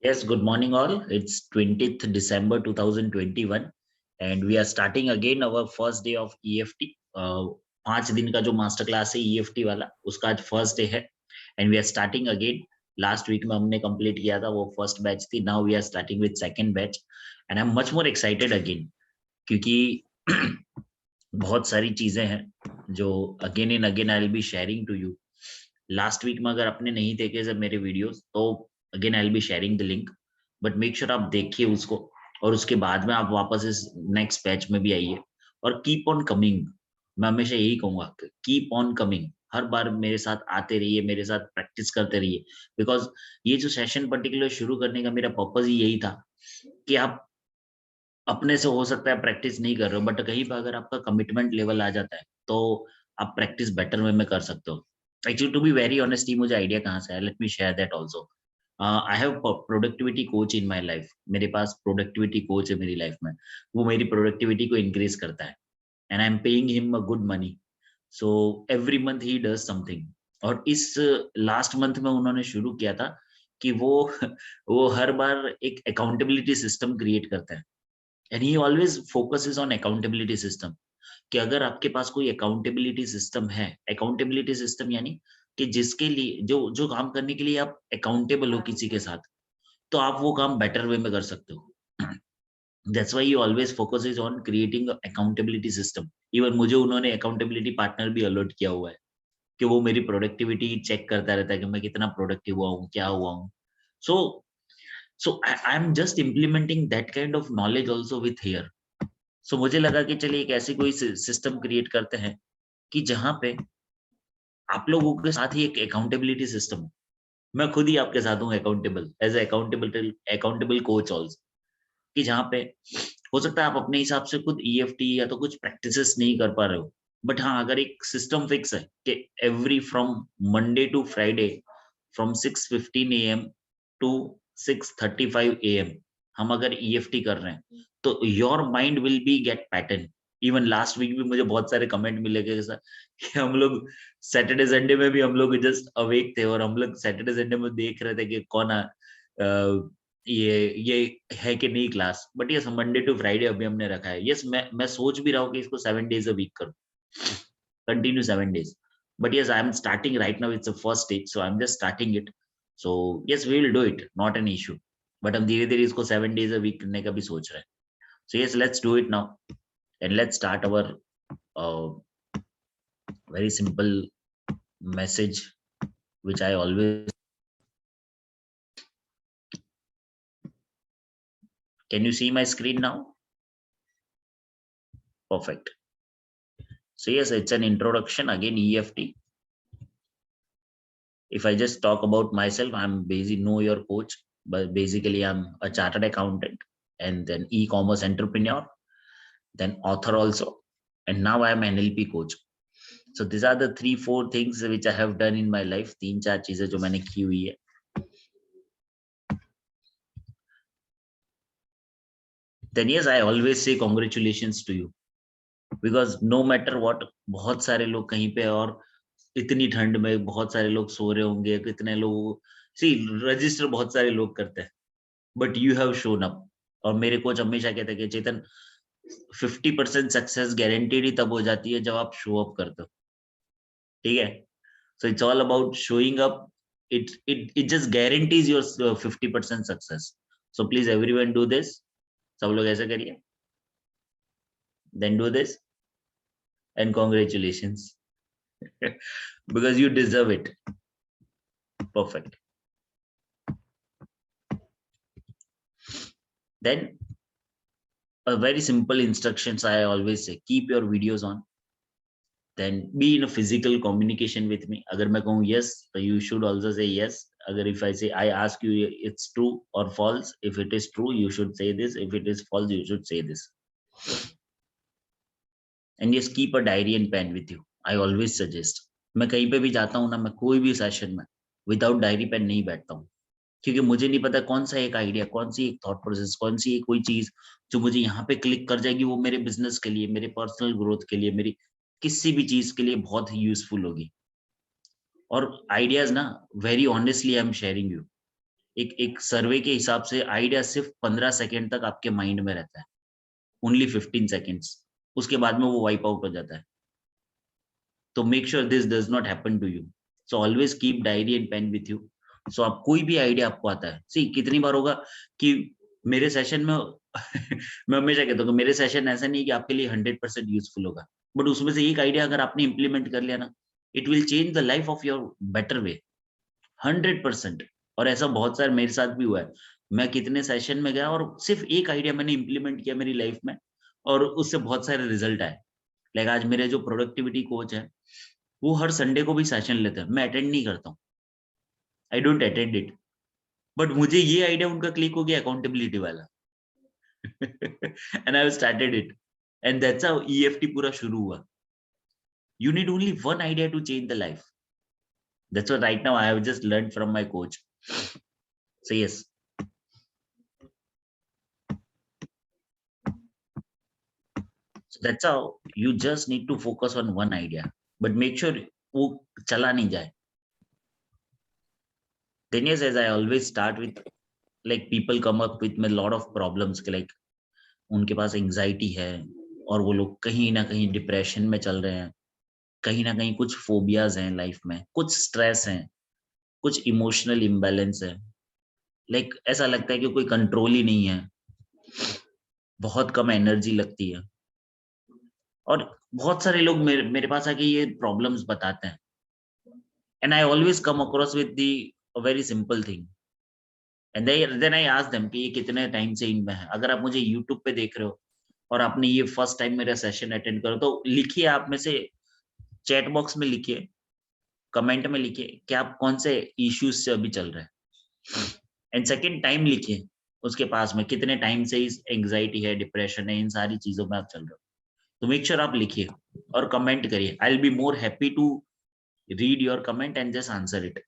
Yes, good morning all. It's 20th December 2021 and we are starting again our first day of EFT. 5 दिन का जो master class है EFT वाला उसका आज फर्स्ट डे है and we are starting again. Last week में हमने कंप्लीट किया था, वो फर्स्ट बैच थी. Now we are starting with second batch and I am much more excited again क्योंकि बहुत सारी चीजें हैं जो again and again I will be sharing to you. Last week में अगर आपने नहीं देखे जब मेरे वीडियोस तो again I will be sharing the link, but make sure आप देखिए उसको और उसके बाद में आप वापस इस नेक्स्ट बैच में भी आइए और कीप ऑन कमिंग. मैं हमेशा यही कहूंगा, कीप ऑन कमिंग. हर बार मेरे साथ आते रहिए, मेरे साथ प्रैक्टिस करते रहिए, बिकॉज ये जो सेशन पर्टिकुलर शुरू करने का मेरा पर्पज ही यही था कि आप अपने से हो सकता है प्रैक्टिस नहीं कर रहे हो, बट कहीं पर अगर आपका कमिटमेंट लेवल आ जाता है तो आप प्रैक्टिस बेटर वे में कर सकते हो. Actually to be very honest, मुझे आइडिया कहाँ से है, let me share that also. I have productivity coach in my life. मेरे पास प्रोडक्टिविटी कोच है मेरी लाइफ में. वो मेरी प्रोडक्टिविटी को इंक्रीज करता है and I am paying him a good money. So every month he does something. और इस लास्ट मंथ में उन्होंने शुरू किया था कि वो वो हर बार एक अकाउंटेबिलिटी सिस्टम क्रिएट करता है and he always focuses on accountability system. कि अगर आपके पास कोई अकाउंटेबिलिटी सिस्टम है, अकाउंटेबिलिटी सिस्टम यानी कि जिसके लिए जो जो काम करने के लिए आप अकाउंटेबल हो किसी के साथ, तो आप वो काम बेटर वे में कर सकते हो. That's why you always focuses on creating accountability system. Even मुझे उन्होंने अकाउंटेबिलिटी पार्टनर भी अलॉट किया हुआ है कि वो मेरी प्रोडक्टिविटी चेक करता रहता है कि मैं कितना प्रोडक्टिव हुआ हूँ, क्या हुआ हूँ. So I am just implementing that kind of knowledge also with here. So मुझे लगा कि चलिए एक ऐसी कोई सिस्टम क्रिएट करते हैं कि जहां पे आप लोगों के साथ ही एक अकाउंटेबिलिटी सिस्टम हो. मैं खुद ही आपके साथ हूँ accountable, as accountable accountable coach also. कि जहाँ पे हो सकता है आप अपने हिसाब से खुद ईएफटी या तो कुछ प्रैक्टिसेस नहीं कर पा रहे हो, बट हाँ अगर एक सिस्टम फिक्स है कि every from Monday to Friday from 6:15 AM to 6:35 AM हम अगर ईएफटी कर रहे हैं तो your mind will be get pattern. Even last week भी मुझे बहुत सारे कमेंट मिले कि हम लोग सैटरडे संडे में भी हम लोग जस्ट अवेक थे और हम लोग सैटरडे संडे में देख रहे थे कि कौन ये है कि नहीं class. But yes Monday to Friday अभी हमने रखा है. यस मैं सोच भी रहा हूँ कि इसको 7 days अ वीक करूँ, continue 7 days. But yes I am starting right now, it's a first stage, so I am just starting it. So yes we will do it, not an issue. But हम धीरे धीरे इसको 7 days a week करने का भी सोच रहे हैं. सो yes let's do it now and let's start our very simple message which I always. Can you see my screen now? Perfect. So yes, it's an introduction again, EFT. If I just talk about myself, I'm basically know your coach, but basically I'm a chartered accountant and then e-commerce entrepreneur, then author also, and now I'm an NLP coach. So these are the 3-4 things which I have done in my life. 3-4 चीजें जो मैंने की हुई है. Then yes, I always say congratulations to you because no matter what, बहुत सारे लोग कहीं पे और इतनी ठंड में बहुत सारे लोग सो रहे होंगे, कितने लोग सी रजिस्टर बहुत सारे लोग करते हैं, but you have shown up. और मेरे कोच हमेशा कहते हैं कि चेतन 50% सक्सेस गारंटीड ही तब हो जाती है जब आप शो अप करते हो. ठीक है. So it's all about showing up. It just guarantees your 50% success. So please everyone do this. सब लोग ऐसे करिए, then do this and congratulations because you deserve it. Perfect. Then a very simple instructions I always say, keep your videos on, then be in a physical communication with me. Agar मैं कहूँ yes, so you should also say yes. Agar if I say, I ask you it's true or false, if it is true you should say this, if it is false you should say this. And yes, keep a diary and pen with you. I always suggest. मैं कहीं पे भी जाता हूँ ना, मैं कोई भी सेशन में विदाउट डायरी पेन नहीं बैठता हूँ, क्योंकि मुझे नहीं पता कौन सा एक आइडिया, कौन सी एक थॉट प्रोसेस, कौन सी एक कोई चीज जो मुझे यहाँ पे क्लिक कर जाएगी, वो मेरे बिजनेस के लिए, मेरे पर्सनल ग्रोथ के लिए, मेरी किसी भी चीज के लिए बहुत ही यूजफुल होगी. और आइडियाज ना, very honestly I am sharing you, एक सर्वे के हिसाब से आइडिया सिर्फ 15 सेकंड तक आपके माइंड में रहता है, ओनली 15 सेकंड्स, उसके बाद में वो वाइप आउट हो जाता है। तो make sure this does not happen to you. So always keep diary and pen with you. So आप कोई भी आइडिया आपको आता है, सी कितनी बार होगा कि मेरे सेशन में मैं हमेशा कहता हूँ कि मेरे सेशन ऐसा नहीं कि आपके लिए 100% यूजफुल होगा, बट उसमें से एक आइडिया अगर आपने इम्प्लीमेंट कर लिया ना, it will change the life of your better way, 100%। और ऐसा बहुत सारे मेरे साथ भी हुआ है। मैं कितने सेशन में गया और सिर्फ एक आइडिया मैंने इम्प्लीमेंट किया मेरी लाइफ में, और उससे बहुत सारे रिजल्ट आए। लाइक आज मेरे जो प्रोडक्टिविटी कोच है, वो हर संडे को भी सेशन लेते हैं, मैं अटेंड नहीं करता हूँ, I don't attend it, but मुझे ये आइडिया उनका क्लिक हो गया अकाउंटेबिलिटी वाला and I have started it, and that's how EFT पूरा शुरू हुआ। You need only one idea to change the life. That's what right now I have just learned from my coach. So yes, so that's how you just need to focus on one idea, but make sure वो चला नहीं जाए। Then yes, as I always start with, like people come up with me lot of problems कि like उनके पास anxiety है, और वो लोग कहीं ना कहीं डिप्रेशन में चल रहे हैं, कहीं ना कहीं कुछ फोबियाज हैं लाइफ में, कुछ स्ट्रेस हैं, कुछ इमोशनल इम्बैलेंस है, लाइक ऐसा लगता है कि कोई कंट्रोल ही नहीं है, बहुत कम एनर्जी लगती है। और बहुत सारे लोग मेरे पास आके ये प्रॉब्लम्स बताते हैं, and I always come across with the very simple thing, and then I ask them कि ये कितने टाइम से इनमें है। अगर आप मुझे यूट्यूब पे देख रहे हो और आपने ये फर्स्ट टाइम मेरा सेशन अटेंड करो, तो लिखिए, आप में से चैट बॉक्स में लिखिए, कमेंट में लिखिए कि आप कौन से इश्यूज से अभी चल रहे हैं, एंड सेकंड टाइम लिखिए उसके पास में कितने टाइम से इस एंग्जाइटी है, डिप्रेशन है, इन सारी चीजों में आप चल रहे हो। तो मेक श्योर आप लिखिए और कमेंट करिए। I will be more happy to read your comment and just answer it,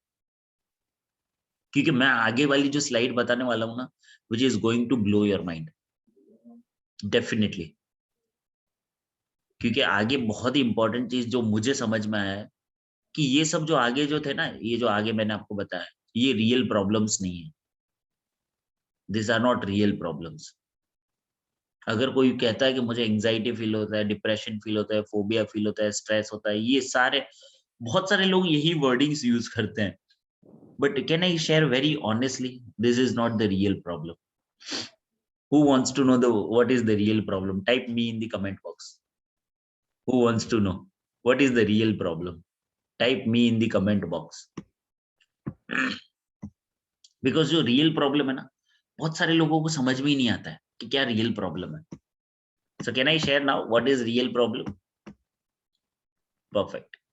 क्योंकि मैं आगे वाली जो स्लाइड बताने वाला हूँ ना, which is going to blow your mind definitely. क्योंकि आगे बहुत ही इंपॉर्टेंट चीज जो मुझे समझ में आया है कि ये सब जो आगे जो थे ना, ये जो आगे मैंने आपको बताया, ये रियल प्रॉब्लम्स नहीं है, this are not real problems. अगर कोई कहता है कि मुझे एंजाइटी फील होता है, डिप्रेशन फील होता है, फोबिया फील होता है, स्ट्रेस होता है, ये सारे बहुत सारे लोग यही वर्डिंग्स यूज करते हैं, but can I share very honestly, this is not the real problem. Who wants to know the what is the real problem? Type me in the comment box. Who wants to know what is the real problem? Type me in the comment box. Because जो real problem है ना, बहुत सारे लोगों को समझ में ही नहीं आता है कि क्या real problem है. So can I share now what is real problem? Perfect.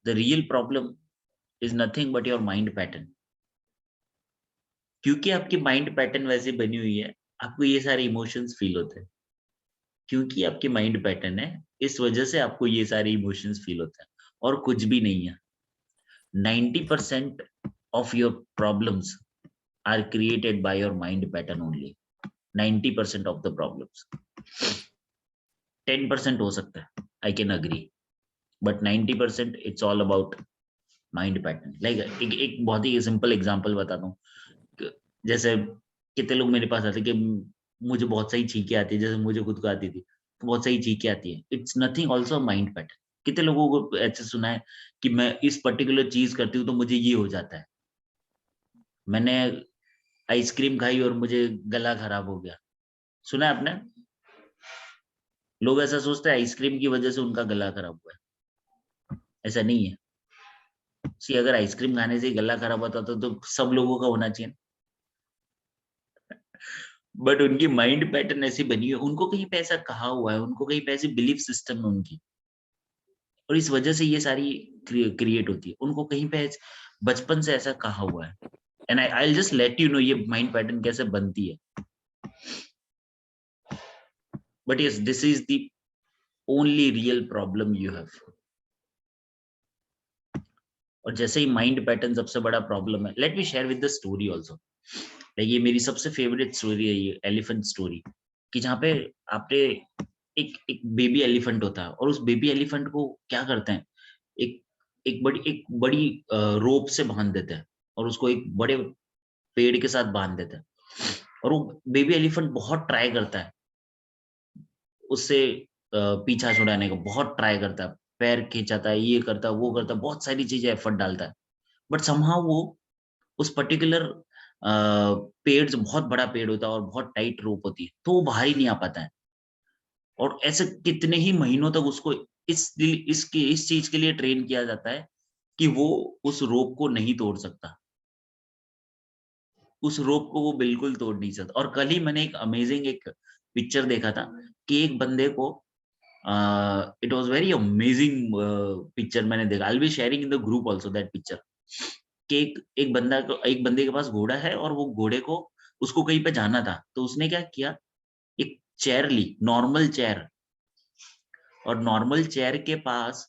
The real problem is nothing but your mind pattern. क्योंकि आपकी माइंड पैटर्न वैसे बनी हुई है, आपको ये सारे इमोशंस फील होते हैं। क्योंकि आपकी माइंड पैटर्न है, इस वजह से आपको ये सारे इमोशंस फील होते हैं, और कुछ भी नहीं है। 90% of your problems are created by your mind pattern only. 90% of the problems. 10% हो सकता है, I can agree, but 90% it's all about mind pattern. Like एक बहुत ही सिंपल एग्जांपल बताता हूँ। जैसे कितने लोग मेरे पास आते हैं कि मुझे बहुत सही छींकें आती है, जैसे मुझे खुद को आती थी, तो बहुत सही छींकें आती है। It's nothing also mind pattern. कितने लोगों को ऐसे सुना है कि मैं इस पर्टिकुलर चीज करती हूँ तो मुझे ये हो जाता है। मैंने आइसक्रीम खाई और मुझे गला खराब हो गया, सुना है आपने? लोग ऐसा सोचते हैं आइसक्रीम की वजह से उनका गला खराब हुआ है, ऐसा नहीं है। सी अगर आइसक्रीम खाने से गला खराब होता तो सब लोगों का होना चाहिए, बट उनकी माइंड पैटर्न ऐसी बनी है, उनको कहीं पे ऐसा कहा हुआ है, उनको कहीं पे ऐसी बिलीफ सिस्टम है उनकी, और इस वजह से ये सारी क्रिएट होती है। उनको कहीं पे बचपन से ऐसा कहा हुआ है, and I will just let you know ये माइंड पैटर्न कैसे बनती है। But yes, this is the only real problem you have. और जैसे ही माइंड पैटर्न सबसे बड़ा प्रॉब्लम है, let me share with the story also. ये मेरी सबसे फेवरेट स्टोरी है, ये एलिफेंट स्टोरी, कि जहाँ पे आपने एक एक बेबी एलिफेंट होता है, और उस बेबी एलिफेंट को क्या करते हैं, एक एक बड़ी रोप से बांध देते हैं, और उसको एक बड़े पेड़ के साथ बांध देता है, और वो बेबी एलिफेंट बहुत ट्राई करता है उससे पीछा छुड़ाने का, बहुत ट्राई करता है, पैर खींचाता है, ये करता है, वो करता है, बहुत सारी चीजें एफर्ट डालता है, बट समहाउ वो उस पर्टिकुलर पेड़ जो बहुत बड़ा पेड़ होता है और बहुत टाइट रोप होती है, तो वो बाहर ही नहीं आ पाता है। और ऐसे कितने ही महीनों तक उसको इस चीज के लिए ट्रेन किया जाता है कि वो उस रोप को नहीं तोड़ सकता, उस रोप को वो बिल्कुल तोड़ नहीं सकता। और कल ही मैंने एक अमेजिंग एक पिक्चर देखा था कि एक बंदे को it was very amazing picture मैंने देखा, आई will be sharing in the group also that picture, कि एक बंदे के पास घोड़ा है और वो घोड़े को उसको कहीं पे जाना था, तो उसने क्या किया, एक चेयर ली, नॉर्मल चेयर, और नॉर्मल चेयर के पास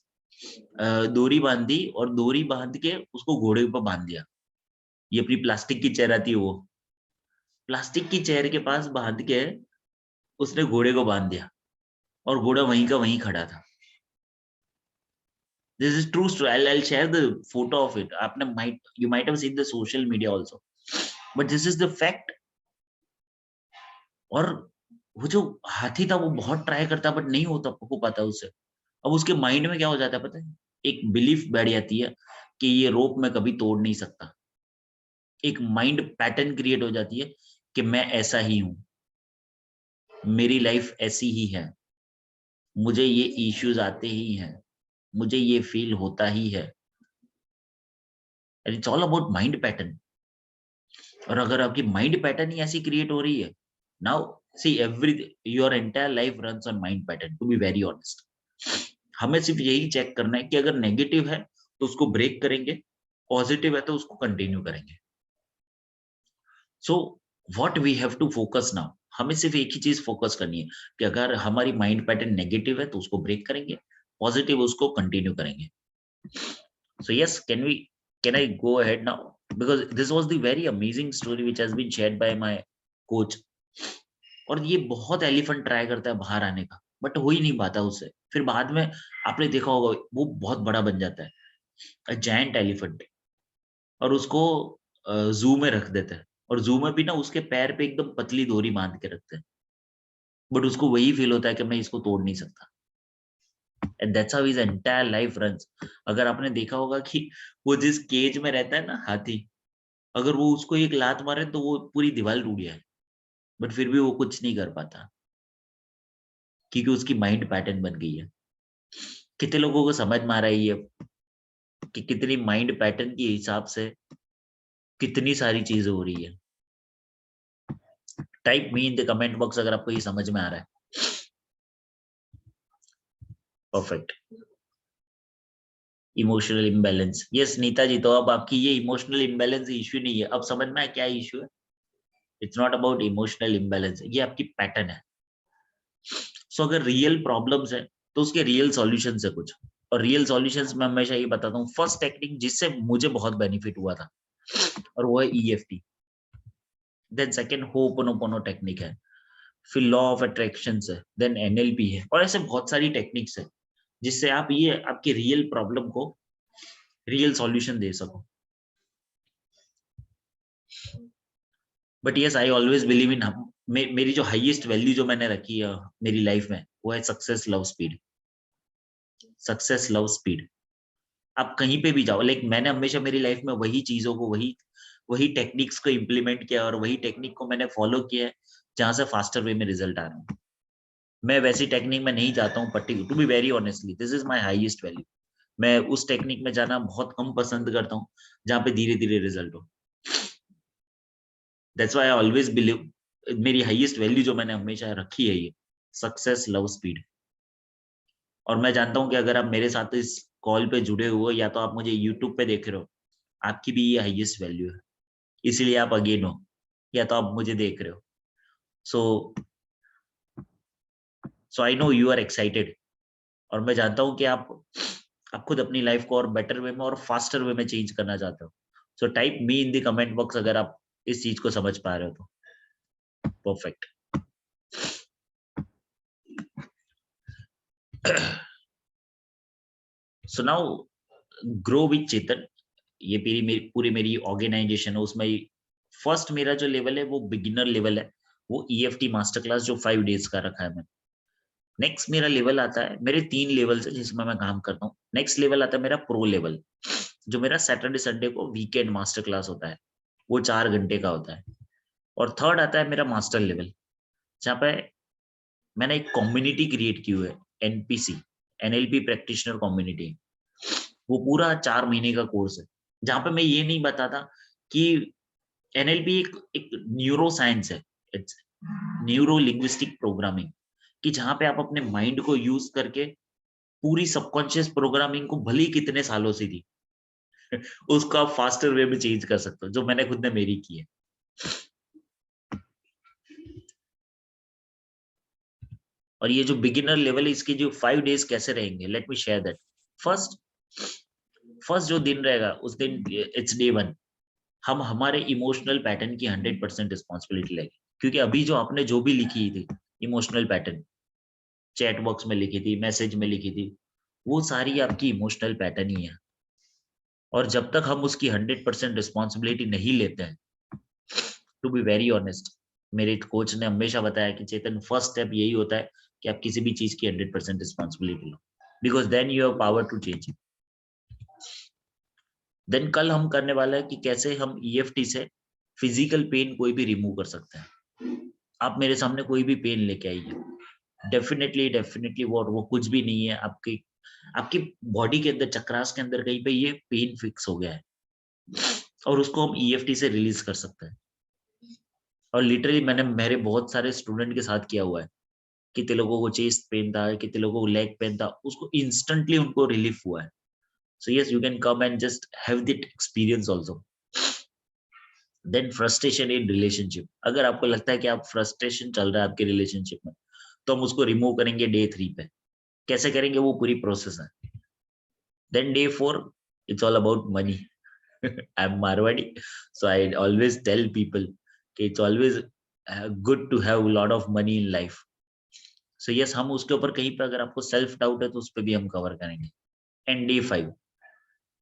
डोरी बांधी और डोरी बांध के उसको घोड़े पर बांध दिया। ये अपनी प्लास्टिक की चेयर आती है, वो प्लास्टिक की चेयर के पास बांध के उसने घोड़े को बांध दिया, और घोड़ा वहीं का वहीं खड़ा था। This is true story, I'll share the photo of it, आपने you might have seen the social media also, but this is the fact। और वो जो हाथी था वो बहुत ट्राई करता बट नहीं हो पाता उससे। अब उसके माइंड में क्या हो जाता है पता है, एक बिलीफ बैठ जाती है कि ये रोप मैं कभी तोड़ नहीं सकता, एक माइंड पैटर्न क्रिएट हो जाती है कि मैं ऐसा ही हूं, मेरी लाइफ ऐसी ही है, मुझे ये इश्यूज आते ही हैं, मुझे ये फील होता ही है, it's all about mind pattern. और अगर आपकी माइंड पैटर्न ही ऐसी क्रिएट हो रही है, now see every your entire life runs on mind pattern, to be very honest. हमें सिर्फ यही चेक करना है कि अगर नेगेटिव है तो उसको ब्रेक करेंगे, पॉजिटिव है तो उसको कंटिन्यू करेंगे। So what we have to focus now, हमें सिर्फ एक ही चीज फोकस करनी है कि अगर हमारी माइंड पैटर्न नेगेटिव है तो उसको ब्रेक करेंगे, पॉजिटिव उसको कंटिन्यू करेंगे। So yes, can I go ahead now, because this was the very amazing story which has been shared by my coach। और ये बहुत एलिफेंट ट्राई करता है बाहर आने का, बट हो ही नहीं पाता उससे, फिर बाद में आपने देखा होगा वो बहुत बड़ा बन जाता है, जायंट एलिफेंट, और उसको जू में रख देते हैं, और जू में भी ना उसके पैर पे एकदम पतली डोरी बांध के रखते हैं, बट उसको वही फील होता है कि मैं इसको तोड़ नहीं सकता, and that's how his entire life runs. अगर आपने देखा होगा कि वो जिस केज में रहता है ना हाथी, अगर वो उसको एक लात मारे तो वो पूरी दीवार टूट जाए, बट फिर भी वो कुछ नहीं कर पाता, क्योंकि उसकी माइंड पैटर्न बन गई है। कितने लोगों को समझ में आ रहा है ये कि कितनी माइंड पैटर्न के हिसाब से कितनी सारी चीजें हो रही है। Type me in the comment box अगर आपको ये समझ में आ रहा है। Perfect. Emotional imbalance, yes Nita ji, तो अब आपकी ये इमोशनल इम्बैलेंस इश्यू नहीं है, अब समझ में आया क्या इश्यू है। It's not about emotional imbalance, ये आपकी पैटर्न है। सो अगर रियल प्रॉब्लम्स है तो उसके रियल सॉल्यूशंस है कुछ, और रियल सॉल्यूशंस मैं हमेशा ये बताता हूँ, फर्स्ट टेक्निक जिससे मुझे बहुत बेनिफिट हुआ था और वो है EFT. Then second ho'oponopono technique है, फिर लॉ ऑफ अट्रैक्शन है, देन एनएलपी है, और ऐसे बहुत सारी टेक्निक्स है जिससे आप ये आपकी रियल प्रॉब्लम को रियल सॉल्यूशन दे सको। But yes, I always believe in, मेरी जो हाईएस्ट वैल्यू जो मैंने रखी है मेरी लाइफ में, वो है success love speed. Success love speed, आप कहीं पे भी जाओ, लाइक मैंने हमेशा मेरी लाइफ में वही चीजों को, वही वही टेक्निक्स को इम्प्लीमेंट किया, और वही टेक्निक को मैंने फॉलो किया है जहां से फास्टर वे में रिजल्ट आ रहा है। मैं वैसी टेक्निक में नहीं जाता हूँ, particular to be very honestly, this is my highest value. मैं उस टेक्निक में जाना बहुत कम पसंद करता हूँ जहाँ पे धीरे धीरे रिजल्ट हो। That's why I always believe, मेरी हाईएस्ट वैल्यू जो मैंने हमेशा रखी है, ये सक्सेस लव स्पीड। और मैं जानता हूँ कि अगर आप मेरे साथ इस कॉल पे जुड़े हुए हो, या तो आप मुझे यूट्यूब पे देख रहे हो, आपकी भी ये हाईएस्ट वैल्यू है, इसीलिए आप अगेन हो, या तो आप मुझे देख रहे हो। So so I know you are excited, और मैं जानता हूँ कि आप खुद अपनी लाइफ को और बेटर वे में और फास्टर वे में चेंज करना चाहते हो। So type me in the comment box अगर आप इस चीज को समझ पा रहे हो तो। Perfect. So now grow with Chetan, ये पूरी मेरी ऑर्गेनाइजेशन है, उसमें फर्स्ट मेरा जो लेवल है वो बिगिनर लेवल है, वो EFT मास्टर क्लास जो 5 डेज का रखा है मैंने। नेक्स्ट मेरा लेवल आता है, मेरे 3 लेवल्स है जिसमें मैं काम करता हूँ। नेक्स्ट लेवल आता है मेरा प्रो लेवल, जो मेरा सैटरडे संडे को वीकेंड मास्टर क्लास होता है, वो 4 घंटे का होता है। और थर्ड आता है मेरा मास्टर लेवल, जहाँ पे मैंने एक कम्युनिटी क्रिएट की हुई है, NPC, NLP प्रैक्टिशनर कम्युनिटी। वो पूरा 4 महीने का कोर्स है, जहाँ पे मैं ये नहीं बताता कि NLP एक न्यूरो साइंस है, इट्स न्यूरो लिंग्विस्टिक प्रोग्रामिंग, कि जहाँ पे आप अपने माइंड को यूज करके पूरी सबकॉन्शियस प्रोग्रामिंग को भले ही कितने सालों से थी उसको आप फास्टर वे में चेंज कर सकते हो, जो मैंने खुद ने मेरी की है। और ये जो बिगिनर लेवल है, इसके जो 5 डेज कैसे रहेंगे, late me share that. First first जो दिन रहेगा उस दिन इट्स डे 1, हम हमारे इमोशनल पैटर्न की 100% रिस्पॉन्सिबिलिटी लेंगे, क्योंकि अभी जो आपने जो भी लिखी थी इमोशनल पैटर्न, चैट बॉक्स में लिखी थी, मैसेज में लिखी थी, वो सारी आपकी इमोशनल पैटर्न ही है। और जब तक हम उसकी 100% रिस्पॉन्सिबिलिटी नहीं लेते हैं, टू बी वेरी ऑनेस्ट, मेरे कोच ने हमेशा बताया कि चेतन, फर्स्ट स्टेप यही होता है कि आप किसी भी चीज की 100% रिस्पॉन्सिबिलिटी लो, because then you have power to change. Then कल हम करने वाला है कि कैसे हम EFT से फिजिकल पेन कोई भी रिमूव कर सकते हैं। आप मेरे सामने कोई भी पेन लेके आइए, डेफिनेटली वो कुछ भी नहीं है, आपकी आपकी बॉडी के अंदर, चक्रास के अंदर कहीं पे ये पेन फिक्स हो गया है, और उसको हम EFT से रिलीज कर सकते हैं। और लिटरली मैंने मेरे बहुत सारे स्टूडेंट के साथ किया हुआ है, कितने लोगों को चेस्ट पेन था, कितने लोगों को लेग पेन था, उसको इंस्टेंटली उनको रिलीफ हुआ है। So yes, you can come and just have that experience also. Then frustration in relationship, अगर आपको लगता है कि आप फ्रस्ट्रेशन चल रहा है आपके रिलेशनशिप में, तो हम उसको रिमूव करेंगे डे 3 पे। कैसे करेंगे, वो पूरी प्रोसेस है। Then day 4, it's all about money. I am Marwari, so I always tell people कि it's always good to have a lot of money in life. So yes, हम उसके ऊपर कहीं पे अगर आपको सेल्फ डाउट है तो उस पर भी हम कवर करेंगे। And day 5,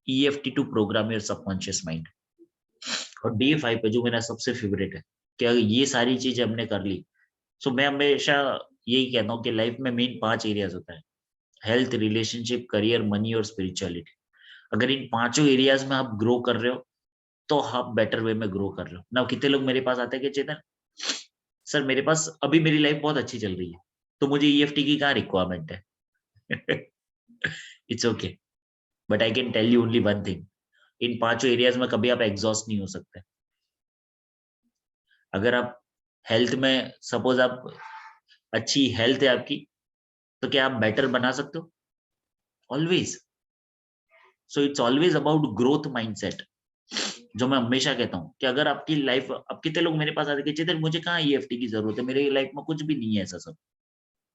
EFT to program your subconscious mind. और डे 5 पे जो मेरा सबसे फेवरेट है, कि अगर ये सारी चीजें हमने कर ली, सो मैं हमेशा यही कहता हूँ कि लाइफ में मेन 5 एरियाज होता है: हेल्थ, रिलेशनशिप, करियर, मनी और स्पिरिचुअलिटी। अगर इन 5 एरियाज में आप ग्रो कर रहे हो, तो आप बेटर वे में ग्रो कर रहे हो ना। कितने लोग मेरे पास आते हैं कि चेतन सर, मेरे पास अभी मेरी लाइफ बहुत अच्छी चल रही है, तो मुझे EFT की क्या रिक्वायरमेंट है। It's okay, but I can tell you only one thing, in 5 areas में कभी आप एग्जॉस्ट नहीं हो सकते। अगर आप हेल्थ में, सपोज आप अच्छी हेल्थ है आपकी, तो क्या आप बेटर बना सकते हो? Always. So it's always about growth mindset, जो मैं हमेशा कहता हूँ कि अगर आपकी लाइफ, अब कितने लोग मेरे पास आते हैं, चेतन मुझे कहाँ EFT की जरूरत है, मेरी लाइफ में कुछ भी नहीं है ऐसा सब।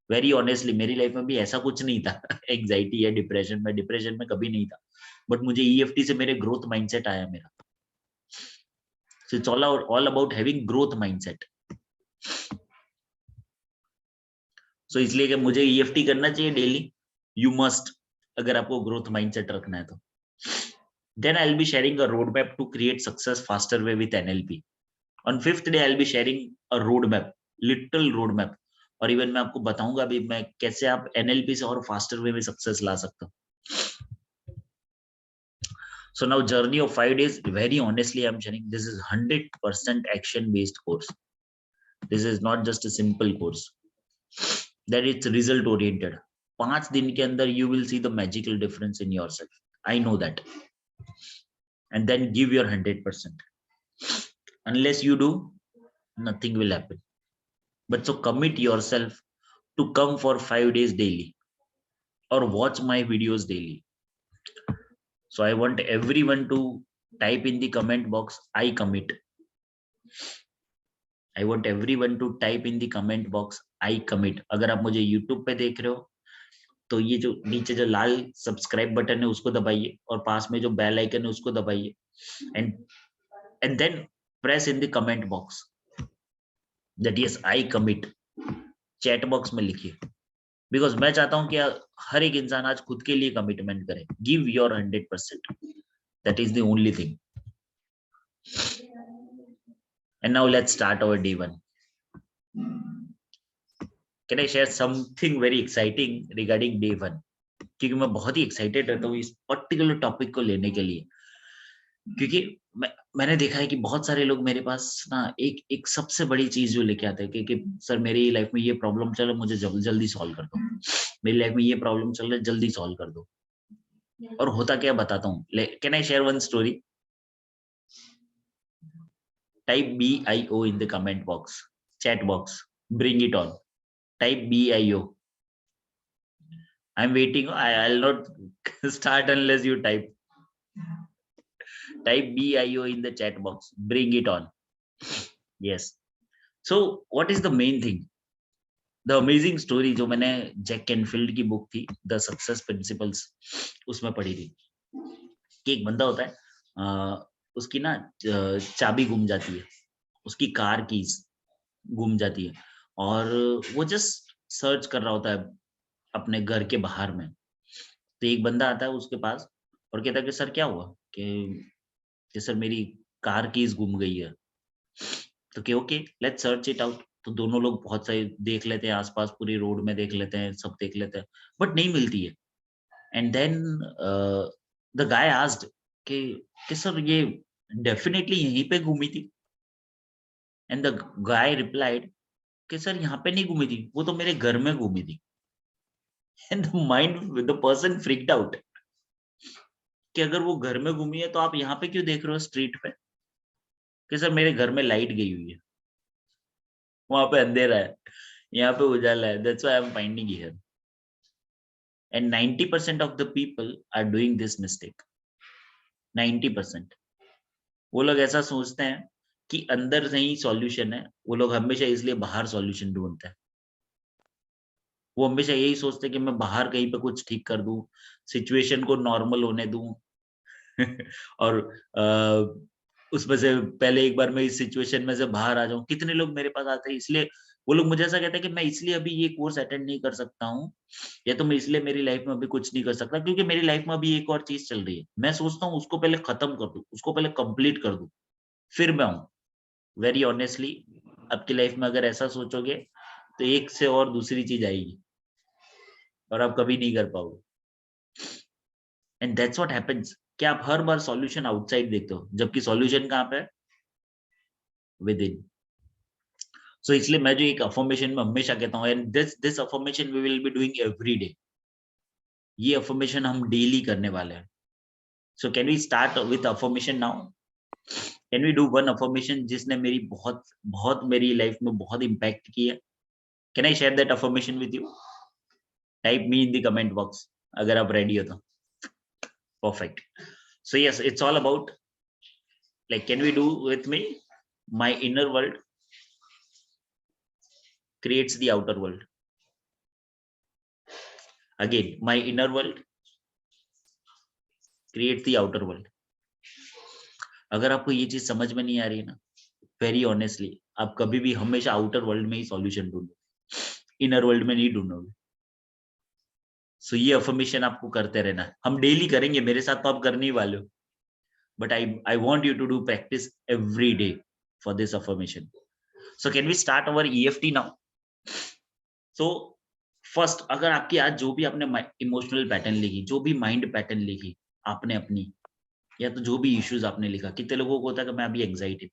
वेरी ऑनेस्टली मेरी लाइफ में भी ऐसा कुछ नहीं था। एंग्जाइटी या डिप्रेशन में कभी नहीं था, बट मुझे EFT से मेरे ग्रोथ माइंडसेट आया मेरा। So it's all about having growth mindset. So इसलिए कि मुझे EFT करना चाहिए डेली, यू मस्ट, अगर आपको ग्रोथ माइंडसेट रखना है तो। Then I will be sharing a road map to create success faster way with NLP। On 5th day I will be sharing a road map, little road map. और even मैं आपको बताऊंगा भी मैं कैसे आप NLP से और फास्टर वे में सक्सेस ला सकते हो। So now journey of 5 days, very honestly, I'm sharing, this is 100% action based course. This is not just a simple course, that it's result oriented. 5 दिन के अंदर you will see the magical difference in yourself. I know that. And then give your 100%. Unless you do, nothing will happen. But so commit yourself to come for 5 days daily or watch my videos daily. So I want everyone to type in the comment box, I commit. I want everyone to type in the comment box, I commit. अगर आप मुझे YouTube पे देख रहे हो, तो ये जो नीचे जो लाल सब्सक्राइब बटन है उसको दबाइए, और पास में जो बेल आइकन है उसको दबाइए, and then press in the comment box that yes I commit. Chat box में लिखिए, बिकॉज मैं चाहता हूं कि हर एक इंसान आज खुद के लिए कमिटमेंट करे। Give your 100%, That is the only thing. And now let's start our day one. Can I share something very exciting regarding day one? क्योंकि मैं बहुत ही एक्साइटेड रहता हूँ इस पर्टिकुलर टॉपिक को लेने के लिए, क्योंकि मैंने देखा है कि बहुत सारे लोग मेरे पास ना एक एक सबसे बड़ी चीज जो लेके आते हैं कि सर मेरी लाइफ में ये प्रॉब्लम चल रहा है, मुझे जल्दी सॉल्व कर दो, मेरी लाइफ में ये प्रॉब्लम चल रहा है, जल्दी सॉल्व कर दो। और होता क्या बताता हूँ। Can I share one story? Type BIO in the comment box, chat box, bring it on. Type BIO. I'm waiting. I'll not start unless you type. Type BIO in the chat box. Bring it on. Yes. So what is the main thing? The amazing story जो मैंने Jack Canfield की book थी the success principles, उसमें पढ़ी थी कि एक बंदा होता है, उसकी ना चाबी गुम जाती है, उसकी कार कीज गुम जाती है, और वो जस्ट सर्च कर रहा होता है अपने घर के बाहर में। तो एक बंदा आता है उसके पास और कहता है कि सर क्या हुआ? कि सर मेरी कार कीज गुम गई है। तो कि okay let's search it out. तो दोनों लोग बहुत सारे देख लेते हैं, आसपास पूरी रोड में देख लेते हैं, सब देख लेते हैं, बट नहीं मिलती है। And then the guy asked कि सर ये डेफिनेटली यहीं पे घूमी थी। एंड द गाय रिप्लाइड कि सर यहाँ पे नहीं घूमी थी, वो तो मेरे घर में घूमी थी। And the person freaked out कि अगर वो घर में घूमी है तो आप यहाँ पे क्यों देख रहे हो स्ट्रीट पे? कि सर मेरे घर में लाइट गई हुई है, वहां पे अंधेरा है, यहाँ पे उजाला है, that's why I am finding here. And 90% of the people are doing this mistake. 90% वो लोग ऐसा सोचते हैं कि अंदर से ही सॉल्यूशन है, वो लोग हमेशा इसलिए बाहर सॉल्यूशन ढूंढते हैं। वो हमेशा यही सोचते हैं कि मैं बाहर कहीं पे कुछ ठीक कर दूं, सिचुएशन को नॉर्मल होने दूं और उसमें से पहले एक बार मैं इस सिचुएशन में से बाहर आ जाऊं। कितने लोग मेरे पास आते हैं, इसलिए वो लोग मुझे ऐसा कहते हैं कि मैं इसलिए अभी ये कोर्स अटेंड नहीं कर सकता हूँ, या तो मैं इसलिए मेरी लाइफ में अभी कुछ नहीं कर सकता क्योंकि मेरी लाइफ में अभी एक और चीज चल रही है। मैं सोचता हूँ उसको पहले खत्म कर दूं, उसको पहले कंप्लीट कर दूं, फिर मैं आऊं। वेरी ऑनेस्टली आपकी लाइफ में अगर ऐसा सोचोगे तो एक से और दूसरी चीज आएगी और आप कभी नहीं कर पाओगे। एंड दैट्स व्हाट हैपेंस कि आप हर बार सॉल्यूशन आउटसाइड देखते हो, जबकि सॉल्यूशन कहाँ पे है? With in. सो इसलिए मैं जो एक अफर्मेशन में हमेशा कहता हूँ, and this affirmation we will be doing every day. ये अफर्मेशन हम डेली करने वाले हैं। So can we start with affirmation now? Can we do one affirmation जिसने मेरी बहुत बहुत मेरी लाइफ में बहुत इम्पैक्ट किया? Can I share that affirmation with you? Type me in the comment box अगर आप रेडी हो तो। Perfect. So yes, it's all about, like, can we do with me? My inner world creates the outer world. Again, my inner world creates the outer world. अगर आपको ये चीज समझ में नहीं आ रही है ना, वेरी ऑनेस्टली आप कभी भी हमेशा आउटर वर्ल्ड में ही सॉल्यूशन ढूंढोगे, इनर वर्ल्ड में नहीं ढूंढोगे। सो ये अफर्मेशन आपको करते रहना है, हम डेली करेंगे, मेरे साथ तो आप करने ही वाले हो, but I want you to do practice every day for this affirmation. So can we start our EFT now? So first, अगर आपकी आज जो भी आपने इमोशनल पैटर्न लिखी, जो भी माइंड पैटर्न लिखी आपने अपनी, या तो जो भी इश्यूज आपने लिखा, कितने लोगों को होता है कि मैं अभी एंग्जाइटी,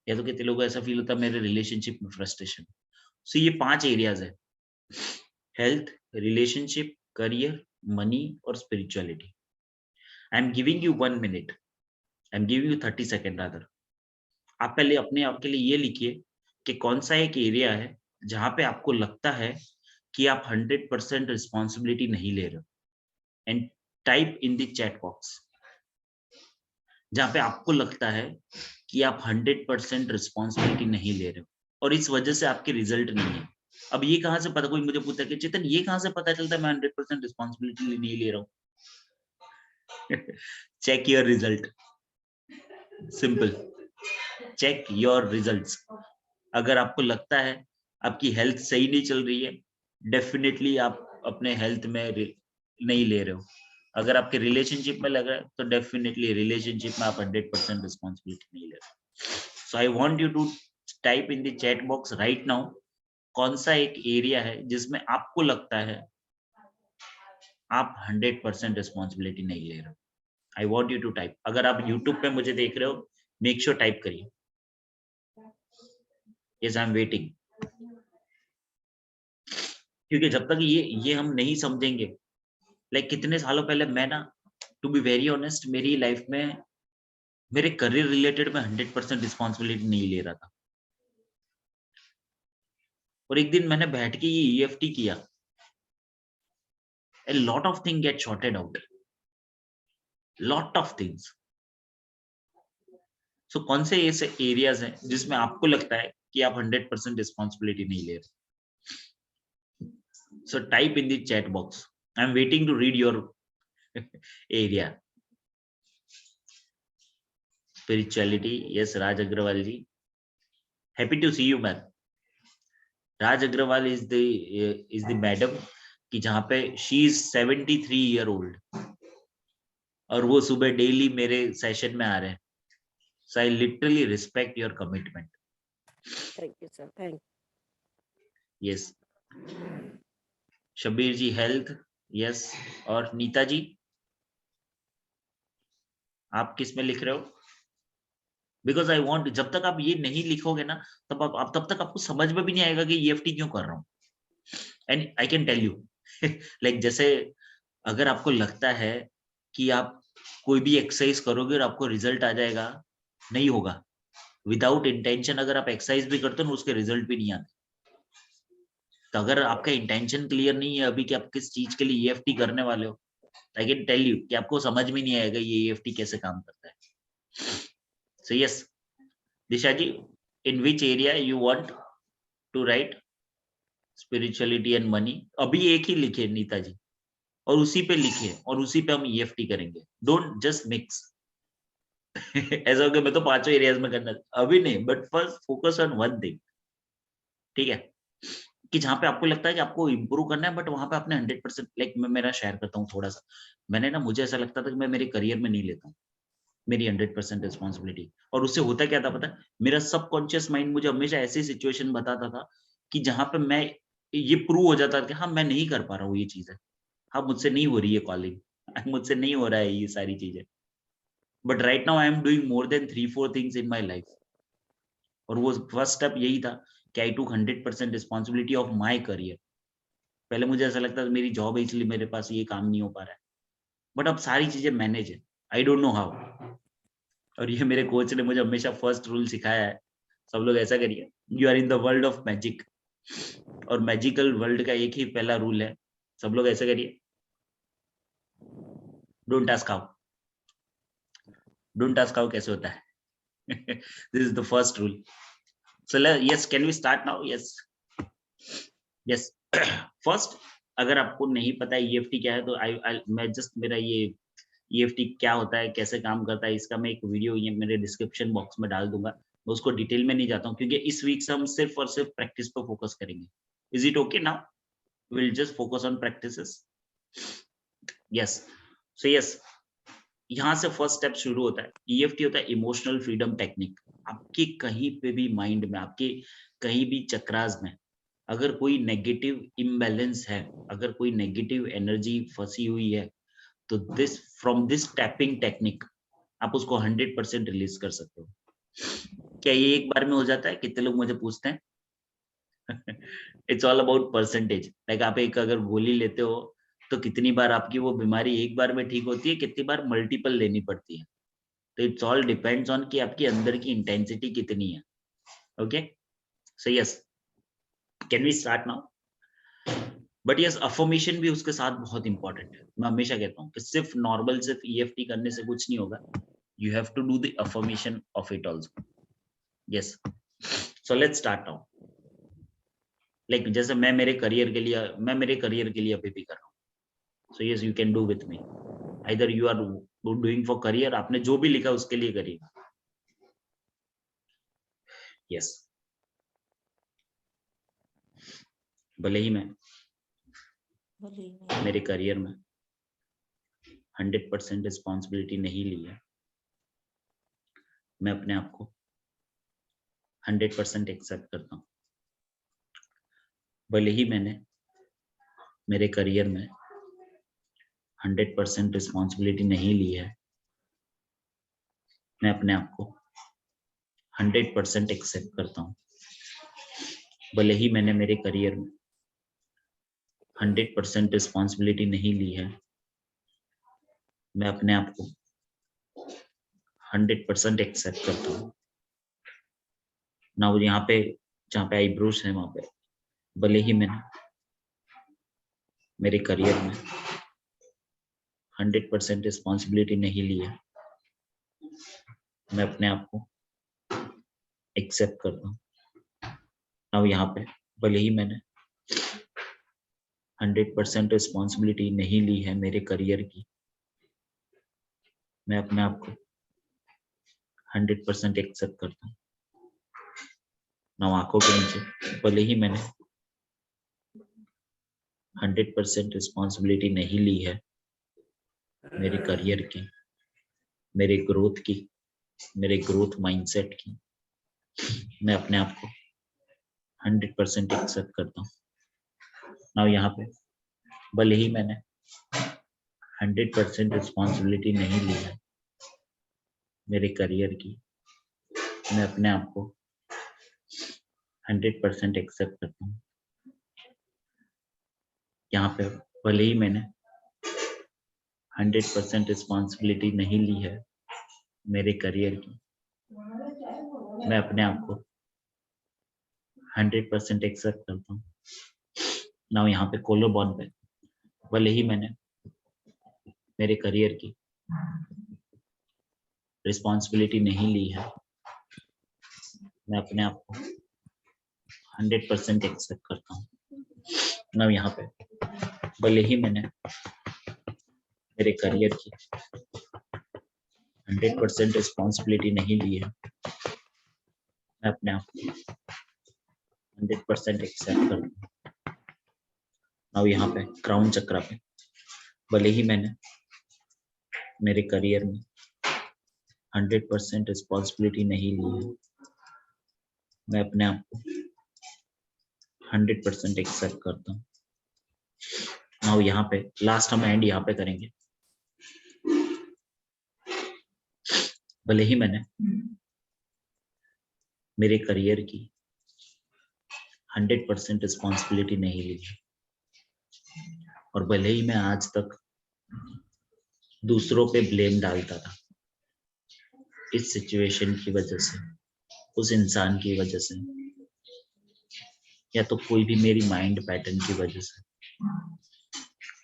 या तो कितने लोगों को ऐसा फील होता है मेरे रिलेशनशिप में फ्रस्ट्रेशन। सो ये 5 एरियाज है: हेल्थ, रिलेशनशिप, करियर, मनी और spirituality. I am giving you 1 minute, I am giving you 30 second rather. आप पहले अपने आप के लिए ये लिखिए कि कौन सा एक एरिया है जहां पे आपको लगता है कि आप 100% रिस्पॉन्सिबिलिटी नहीं ले रहे हो, and type in the chat box जहां पे आपको लगता है कि आप 100% रिस्पॉन्सिबिलिटी नहीं ले रहे हो और इस वजह से आपके रिजल्ट नहीं है। अब ये कहां से पता, कोई मुझे पूछता है कि चेतन ये कहां से पता चलता है मैं 100% रिस्पॉन्सिबिलिटी नहीं ले रहा हूँ? Check your result, simple, check your results. अगर आपको लगता है आपकी हेल्थ सही नहीं चल रही है, डेफिनेटली आप अपने हेल्थ में नहीं ले रहे हो। अगर आपके रिलेशनशिप में लग रहा है तो डेफिनेटली रिलेशनशिप में आप 100% रिस्पॉन्सिबिलिटी नहीं ले रहे। So I want you to type in the chat box right now, कौन सा एक एरिया है जिसमें आपको लगता है आप 100% रिस्पॉन्सिबिलिटी नहीं ले रहे। I want you to type. अगर आप यूट्यूब पे मुझे देख रहे हो, मेक श्योर टाइप करिए। Yes, I am waiting. क्योंकि जब तक ये हम नहीं समझेंगे, लाइक कितने सालों पहले मैं ना, टू बी वेरी ऑनेस्ट, मेरी लाइफ में मेरे करियर रिलेटेड में 100% रिस्पॉन्सिबिलिटी नहीं ले रहा था। और एक दिन मैंने बैठ के ये ईएफटी किया, a lot of things get sorted out, lot of things। सो कौन से ऐसे एरियाज हैं जिसमें आपको लगता है कि आप 100% रिस्पॉन्सिबिलिटी नहीं ले रहे? So type in the chat box, I am waiting to read your area. Spirituality, yes Raj Agrawal ji, happy to see you ma'am. Raj Agrawal is the madam कि जहाँ पे शी इज 73 ईयर ओल्ड और वो सुबह डेली मेरे सेशन में आ रहे हैं। So I literally respect your commitment. Thank you, sir. Thank you. Yes. Shabir ji health, yes. और नीता जी, आप किस में लिख रहे हो? बिकॉज आई वॉन्ट, जब तक आप ये नहीं लिखोगे ना, तब तक आपको समझ में भी नहीं आएगा कि ईएफटी क्यों कर रहा हूँ। And I can tell you like जैसे अगर आपको लगता है कि आप कोई भी एक्सरसाइज करोगे और आपको रिजल्ट आ जाएगा, नहीं होगा। विदाउट इंटेंशन अगर आप एक्सरसाइज भी करते हो ना, उसके रिजल्ट भी नहीं आते। तो अगर आपका इंटेंशन क्लियर नहीं है अभी कि आप किस चीज के लिए ईएफटी करने वाले हो, आई कैन टेल यू कि आपको समझ में नहीं आएगा ये ईएफटी कैसे काम करता है। So yes Disha ji, in which area you want to write spirituality and money? अभी एक ही लिखे नीता जी, और उसी पे लिखे और उसी पे हम ईएफटी करेंगे। डोंट जस्ट मिक्स ऐसा हो गया मैं तो पांचों एरियाज में करना, अभी नहीं, but first focus on one thing. ठीक है, कि जहाँ पे आपको लगता है कि आपको इम्प्रूव करना है, बट वहां पे आपने 100%, लाइक मैं मेरा शेयर करता हूँ थोड़ा सा। मैंने ना, मुझे ऐसा लगता था कि मैं मेरे करियर में नहीं लेता हूँ मेरी 100% रिस्पॉन्सिबिलिटी, और उससे होता क्या था पता है? मेरा सबकॉन्शियस माइंड मुझे हमेशा ऐसी सिचुएशन बताता था कि जहाँ पे मैं, ये प्रूव हो जाता था कि हाँ मैं नहीं कर पा रहा हूँ ये चीजें, हाँ मुझसे नहीं हो रही है कॉलिंग मुझसे नहीं हो रहा है ये सारी चीजें। But right now I am doing more than 3-4 things in my life. और वो फर्स्ट स्टेप यही था कि आई टूक 100% रिस्पॉन्सिबिलिटी ऑफ माई करियर। पहले मुझे ऐसा लगता था मेरी जॉब है इसलिए मेरे पास ये काम नहीं हो पा रहा है, बट अब सारी चीजें मैनेज है। I don't know how. और ये मेरे कोच ने मुझे हमेशा फर्स्ट रूल सिखाया है, सब लोग ऐसा करिए, you are in the world of magic. और मैजिकल वर्ल्ड का एक ही पहला रूल है, सब लोग ऐसा करिए, don't ask how. Don't ask how कैसे होता है this is the first rule. So yes, can we start now? Yes yes first, अगर आपको नहीं पता है ईएफटी क्या है, तो मैं जस्ट मेरा ये ईएफटी क्या होता है, कैसे काम करता है, इसका मैं एक वीडियो ये मेरे डिस्क्रिप्शन बॉक्स में डाल दूंगा। मैं उसको डिटेल में नहीं जाता हूँ क्योंकि इस वीक से हम सिर्फ और सिर्फ प्रैक्टिस पर फोकस करेंगे। Is it okay now? Will just focus on practices. Yes, so yes, यहाँ से फर्स्ट स्टेप शुरू होता है। ईएफटी होता है इमोशनल फ्रीडम टेक्निक। आपके कहीं पे भी माइंड में, आपके कहीं भी चक्रास में अगर कोई नेगेटिव इम्बैलेंस है, अगर कोई नेगेटिव एनर्जी फंसी हुई है, तो this from this tapping technique आप उसको 100% रिलीज कर सकते हो। क्या ये एक बार में हो जाता है? कितने लोग मुझे पूछते हैं it's all about percentage. Like आप एक अगर गोली लेते हो तो कितनी बार आपकी वो बीमारी एक बार में ठीक होती है, कितनी बार मल्टीपल लेनी पड़ती है। तो इट्स ऑल डिपेंड्स ऑन कि आपकी अंदर की इंटेंसिटी कितनी है। Okay, so yes, can we start now? But yes, affirmation भी उसके साथ बहुत इंपॉर्टेंट है। मैं हमेशा कहता हूँ कि सिर्फ नॉर्मल सिर्फ ईएफटी करने से कुछ नहीं होगा, you have to do the affirmation of it also. Yes, so let's start now. Like जैसे मैं मेरे करियर के लिए अभी भी कर रहा हूँ। So yes, you can do with me. Either you are doing for career, आपने जो भी लिखा उसके लिए करिए। Yes, भले ही मैं मेरे करियर में 100% रिस्पॉन्सिबिलिटी नहीं ली है, मैं अपने आप को 100% एक्सेप्ट करता हूँ। भले ही मैंने मेरे करियर में 100% रिस्पॉन्सिबिलिटी नहीं ली है, मैं अपने आप को 100% एक्सेप्ट करता हूँ। भले ही मैंने मेरे करियर में 100% रिस्पॉन्सिबिलिटी नहीं ली है, मैं अपने आप को 100% एक्सेप्ट करता हूँ। ना वो यहाँ पे जहाँ पे आईब्रोज है वहां पे, भले ही मैंने मेरे करियर में 100% रिस्पॉन्सिबिलिटी नहीं ली है, मैं अपने आप को एक्सेप्ट करता हूँ। ना यहाँ पे भले ही मैंने 100% रिस्पॉन्सिबिलिटी नहीं ली है मेरे करियर की, मैं अपने आप को 100% एक्सेप्ट करता हूँ। ना आंखों के नीचे भले ही मैंने 100% रिस्पॉन्सिबिलिटी नहीं ली है मेरे करियर की, मेरे ग्रोथ की, मेरे ग्रोथ माइंडसेट की, मैं अपने आप को 100% एक्सेप्ट करता हूँ। ना यहाँ पे भले ही मैंने 100% रिस्पॉन्सिबिलिटी नहीं ली है मेरे करियर की, मैं अपने आप को 100% एक्सेप्ट करता हूँ। यहाँ पे भले ही मैंने 100% रिस्पॉन्सिबिलिटी नहीं ली है मेरे करियर की, मैं अपने आप को 100% एक्सेप्ट करता हूँ। ना यहाँ पे कोलर बॉन पे भले ही मैंने मेरे करियर की रिस्पॉन्सिबिलिटी नहीं ली है, मैं अपने आप को 100% एक्सेप्ट करता हूँ। ना यहाँ पे भले ही मैंने मेरे करियर की 100% रिस्पॉन्सिबिलिटी नहीं ली है, मैं अपने आप को 100% एक्सेप्ट करता हूँ। ना यहाँ पे क्राउन चक्र पे भले ही मैंने मेरे करियर में 100% रिस्पॉन्सिबिलिटी नहीं ली है, मैं अपने आप को 100% एक्सेप्ट करता हूँ। नाउ यहाँ पे लास्ट हम एंड यहाँ पे करेंगे। भले ही मैंने मेरे करियर की 100% रिस्पॉन्सिबिलिटी नहीं ली है, और भले ही मैं आज तक दूसरों पे ब्लेम डालता था, इस सिचुएशन की वजह से, उस इंसान की वजह से, या तो कोई भी मेरी माइंड पैटर्न की वजह से,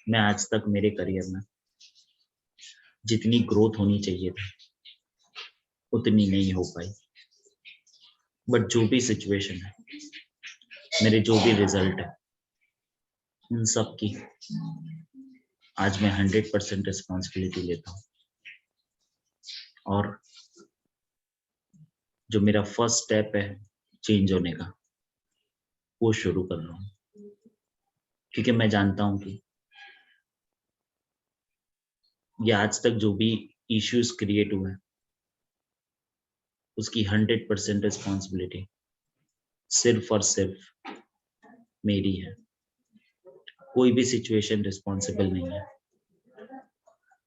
मैं आज तक मेरे करियर में जितनी ग्रोथ होनी चाहिए थी उतनी नहीं हो पाई। बट जो भी सिचुएशन है, मेरे जो भी रिजल्ट है, उन सब की आज मैं 100% रिस्पॉन्सिबिलिटी लेता हूँ। और जो मेरा फर्स्ट स्टेप है चेंज होने का, वो शुरू कर रहा हूँ, क्योंकि मैं जानता हूँ कि ये आज तक जो भी इश्यूज क्रिएट हुए, उसकी 100% रिस्पॉन्सिबिलिटी सिर्फ और सिर्फ मेरी है। कोई भी सिचुएशन रिस्पॉन्सिबल नहीं है,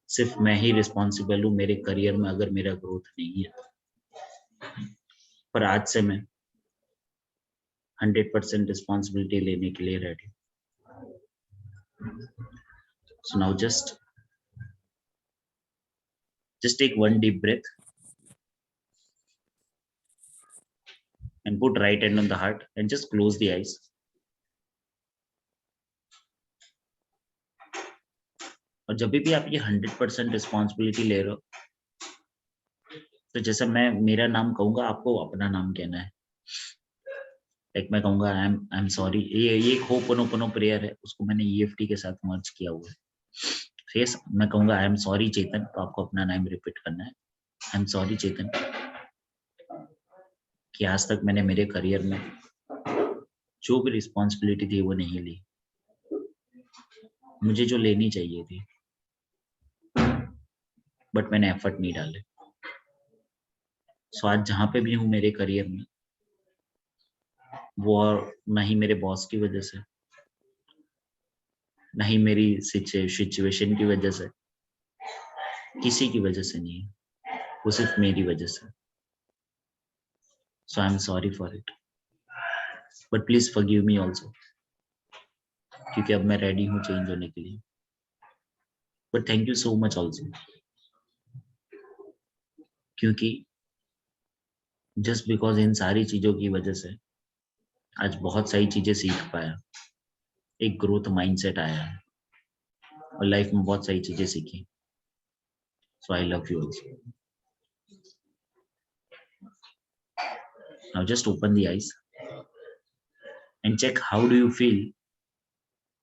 सिर्फ मैं ही रिस्पॉन्सिबल हूँ मेरे करियर में अगर मेरा ग्रोथ नहीं है। पर आज से मैं 100% रिस्पॉन्सिबिलिटी लेने के लिए ready. So now just take one deep breath and put right hand on the heart and just close the eyes. और जब भी आप ये 100% रिस्पॉन्सिबिलिटी ले रहे हो, तो जैसे मैं मेरा नाम कहूंगा, आपको अपना नाम कहना है। लाइक मैं कहूंगा आई एम सॉरी, ये एक होपोनोपोनो प्रेयर है, उसको मैंने ईएफटी के साथ मर्ज किया हुआ है। फेस मैं कहूंगा आई एम सॉरी चेतन, तो आपको अपना नाम रिपीट करना है। आई एम सॉरी चेतन कि आज तक मैंने मेरे करियर में जो भी रिस्पॉन्सिबिलिटी थी वो नहीं ली, मुझे जो लेनी चाहिए थी बट मैंने एफर्ट नहीं डाले। सो आज जहां पे भी हूँ मेरे करियर में, वो और ना ही मेरे बॉस की वजह से, ना ही मेरी सिचुएशन की वजह से, किसी की वजह से नहीं है, वो सिर्फ मेरी वजह से। So I am sorry for it, but please forgive me also, क्योंकि अब मैं रेडी हूँ चेंज होने के लिए। But thank you so much also, क्योंकि जस्ट बिकॉज इन सारी चीजों की वजह से आज बहुत सारी चीजें सीख पाया, एक ग्रोथ माइंडसेट आया है और लाइफ में बहुत सारी चीजें सीखी। So I love you also. Now just open the eyes and check how do you feel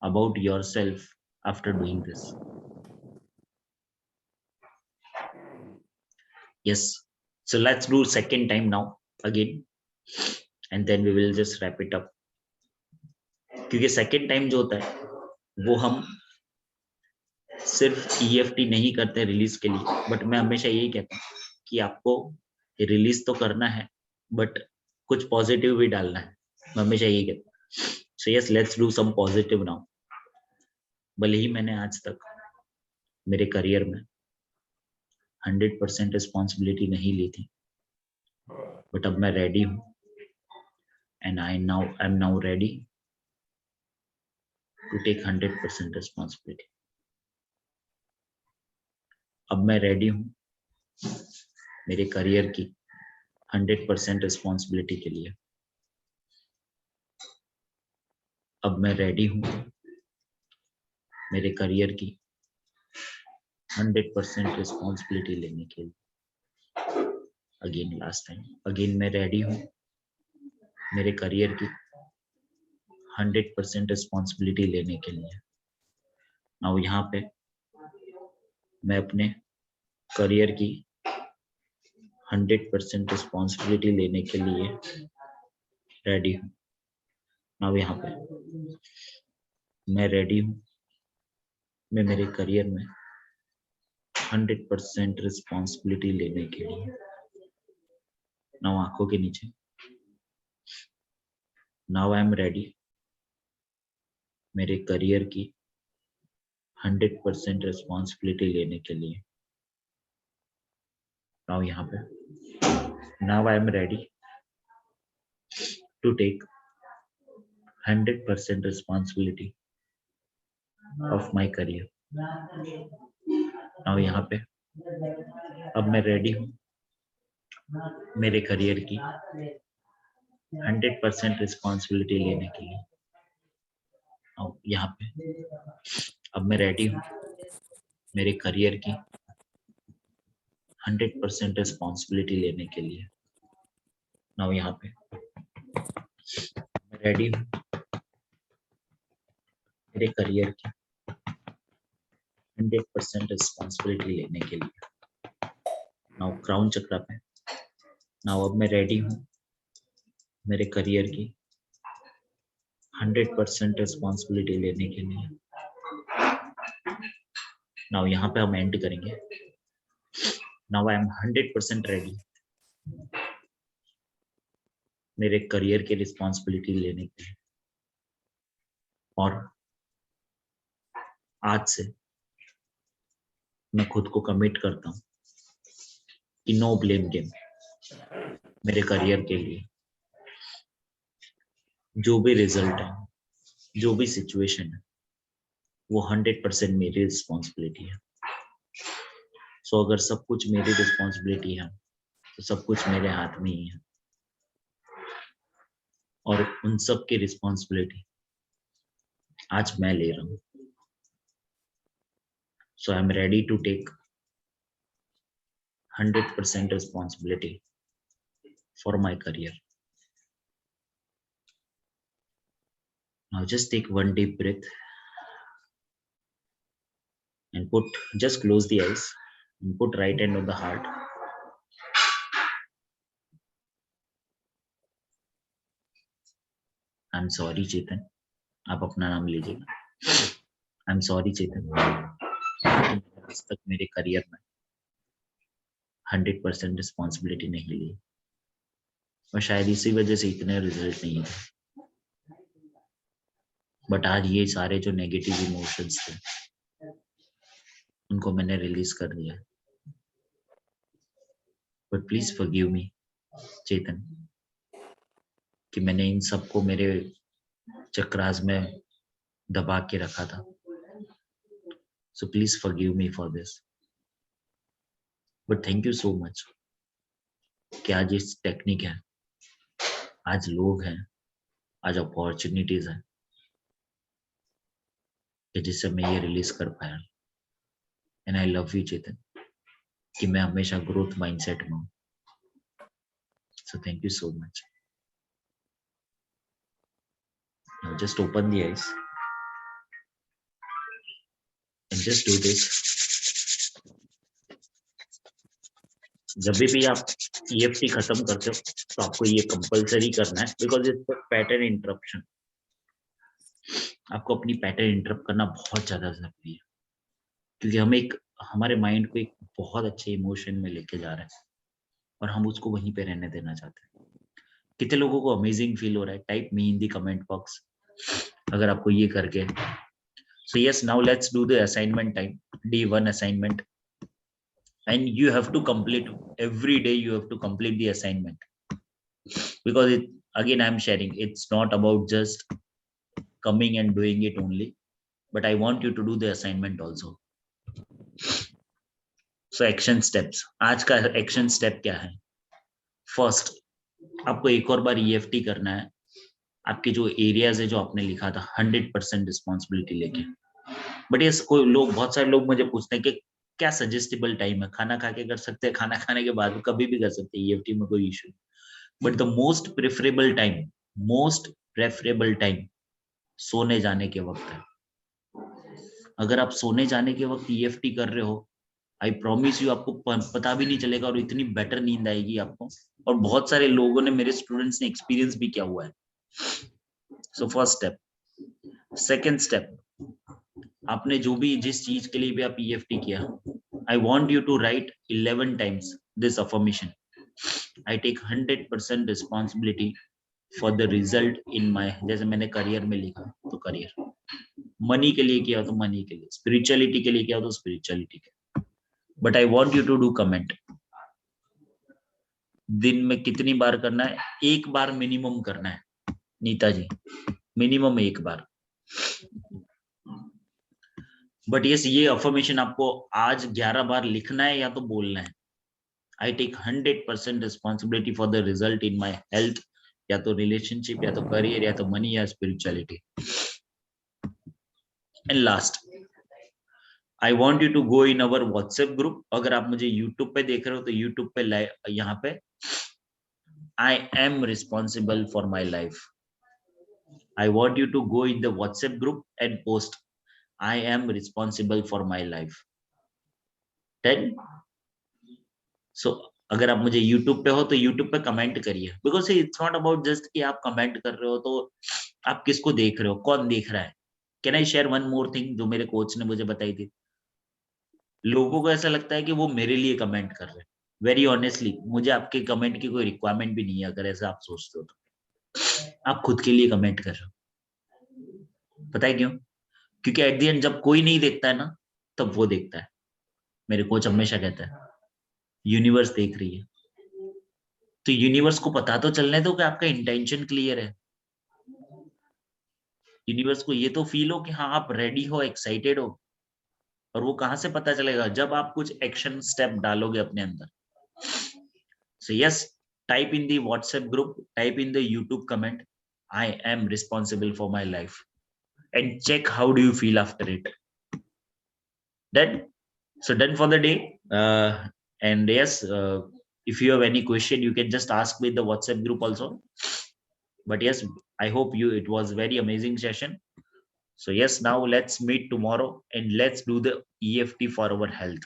about yourself after doing this. Yes, so let's do second time now again and then we will just wrap it up, क्योंकि second time जो होता है वो हम सिर्फ EFT नहीं करते release के लिए, बट मैं हमेशा यही कहता हूँ कि आपको रिलीज तो करना है बट कुछ पॉजिटिव भी डालना है। मैं हमेशा यही कहता हूँ। So yes, let's do some positive now. भले ही मैंने आज तक मेरे करियर में 100% रिस्पॉन्सिबिलिटी नहीं ली थी, बट अब मैं रेडी हूँ and I am now ready to take 100% responsibility. अब मैं रेडी हूँ मेरे करियर की 100% रिस्पॉन्सिबिलिटी के लिए। अब मैं रेडी हूँ मेरे करियर की 100% रिस्पॉन्सिबिलिटी लेने के लिए। अगेन लास्ट टाइम, अगेन मैं रेडी हूँ मेरे करियर की 100% रिस्पॉन्सिबिलिटी लेने के लिए। नाउ यहाँ पे मैं अपने करियर की 100% रिस्पॉन्सिबिलिटी लेने के लिए रेडी हूँ। नाउ यहाँ पे मैं रेडी हूँ मैं मेरे करियर में 100% रिस्पॉन्सिबिलिटी लेने के लिए। नाउ आंखों के नीचे, नाउ आई एम रेडी मेरे करियर की 100% रिस्पॉन्सिबिलिटी लेने के लिए। नाउ यहाँ पे, now I am ready to take 100% responsibility of my career. Now यहाँ पे अब मैं रेडी हूँ मेरे करियर की 100% रिस्पॉन्सिबिलिटी लेने के लिए। नाउ यहाँ पे अब मैं रेडी हूँ मेरे करियर की 100% रिस्पॉन्सिबिलिटी लेने के लिए। नाउ यहाँ पे मैं रेडी हूँ मेरे करियर की 100% रिस्पॉन्सिबिलिटी लेने के लिए। नाउ क्राउन चक्र पे, नाउ अब मैं रेडी हूँ मेरे करियर की 100% रिस्पॉन्सिबिलिटी लेने के लिए। नाउ यहाँ पे हम एंड करेंगे। नाउ आई एम 100% रेडी मेरे करियर की रिस्पॉन्सिबिलिटी लेने के लिए। और आज से मैं खुद को कमिट करता हूँ कि नो ब्लेम गेम मेरे करियर के लिए। जो भी रिजल्ट है, जो भी सिचुएशन है, वो 100% मेरी रिस्पॉन्सिबिलिटी है। सो अगर सब कुछ मेरी रिस्पॉन्सिबिलिटी है तो सब कुछ मेरे हाथ में ही है, और उन सब की रिस्पॉन्सिबिलिटी आज मैं ले रहा हूँ। So I am ready to take 100% responsibility for my career. Now just take one deep breath and just close the eyes and put right hand on the heart. I'm sorry चेतन, आप अपना नाम लीजिएगा। I'm sorry चेतन, आज तक मेरे career में 100% responsibility नहीं ली, और शायद इसी वजह से इतने रिजल्ट नहीं थे। बट आज ये सारे जो नेगेटिव इमोशंस थे उनको मैंने रिलीज कर दिया। बट प्लीज फॉरगिव मी चेतन कि मैंने इन सबको मेरे चक्रास में दबा के रखा था। So please forgive me for this. But thank you so much कि आज इस टेक्निक है, आज लोग हैं, आज अपॉर्चुनिटीज है कि जिससे मैं ये रिलीज कर पाया। एंड आई लव यू चेतन कि मैं हमेशा ग्रोथ माइंडसेट में हूँ। So thank you so much. Now just open the eyes and just do this. जब भी आप EFT खत्म करते हो तो आपको ये कंपलसरी करना है, बिकॉज इट्स पैटर्न इंटरप्शन। आपको अपनी पैटर्न इंटरप्ट करना बहुत ज्यादा जरूरी है, क्योंकि हम हमारे माइंड को एक बहुत अच्छे इमोशन में लेके जा रहे हैं और हम उसको वहीं पे रहने देना चाहते हैं। कितने लोगों को अमेजिंग फील हो रहा है? Type me in the comment box अगर आपको ये करके। So yes, now let's do the assignment time, D1 assignment, and you have to complete every day. You have to complete the assignment, because again I'm sharing, it's not about just coming and doing it only, but I want you to do the assignment also. So action steps, आज का action step क्या है? First, आपको एक और बार EFT करना है। आपके जो एरियाज है जो आपने लिखा था 100% रिस्पॉन्सिबिलिटी लेके। बट ये कोई लोग, बहुत सारे लोग मुझे पूछते हैं कि क्या सजेस्टेबल टाइम है? खाना खा के कर सकते हैं, खाना खाने के बाद कभी भी कर सकते हैं, EFT में कोई issue. But the most preferable time सोने जाने के वक्त है। अगर आप सोने जाने के वक्त EFT कर रहे हो, आई प्रॉमिस यू, आपको पता भी नहीं चलेगा और इतनी बेटर नींद आएगी आपको। और बहुत सारे लोगों ने, मेरे स्टूडेंट्स ने एक्सपीरियंस भी किया हुआ है। So first step. Second step, आपने जो भी जिस चीज के लिए भी आप EFT किया, I want you to write 11 times this affirmation. I take 100% responsibility for the result in my, जैसे मैंने करियर में लिखा तो करियर, मनी के लिए किया तो मनी के लिए, स्पिरिचुअलिटी के लिए किया तो स्पिरिचुअलिटी के। But I want you to do comment. दिन में कितनी बार करना है? एक बार मिनिमम करना है नीता जी, मिनिमम एक बार। बट यस, ये अफर्मेशन आपको आज 11 बार लिखना है या तो बोलना है। I take 100% responsibility for the result in my health, या तो रिलेशनशिप, या तो करियर, या तो मनी, या spirituality. And last, I want you to go in our WhatsApp group. अगर आप मुझे यूट्यूब पे देख रहे हो तो यूट्यूब पे यहाँ पे I am responsible for my life. I want you to go in the WhatsApp group and post, I am responsible for my life. Then, so अगर आप मुझे YouTube पे हो तो YouTube पे कमेंट करिए, because it's not about just कि आप कमेंट कर रहे हो तो आप किसको देख रहे हो, कौन देख रहा है। Can I share one more thing जो मेरे कोच ने मुझे बताई थी? लोगों को ऐसा लगता है कि वो मेरे लिए कमेंट कर रहे हैं। वेरी ऑनेस्टली, मुझे आपके कमेंट की कोई रिक्वायरमेंट भी नहीं है। अगर ऐसा आप सोचते हो तो आप खुद के लिए कमेंट कर रहे हो। पता है क्यों? क्योंकि एट द एंड जब कोई नहीं देखता है ना, तब वो देखता है। मेरे कोच हमेशा कहता है यूनिवर्स देख रही है। तो यूनिवर्स को पता तो चलने दो कि आपका इंटेंशन क्लियर है। यूनिवर्स को ये तो फील हो कि हाँ आप रेडी हो, एक्साइटेड हो। और वो कहां से पता चलेगा? जब आप कुछ एक्शन स्टेप डालोगे अपने अंदर। So yes, type in the WhatsApp group, type in the YouTube comment, I am responsible for my life, and check how do you feel after it. Done. So done for the day. And yes, if you have any question, you can just ask me in the WhatsApp group also. But yes, I hope it was very amazing session. So yes, now let's meet tomorrow and let's do the EFT for our health.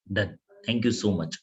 Done. Thank you so much.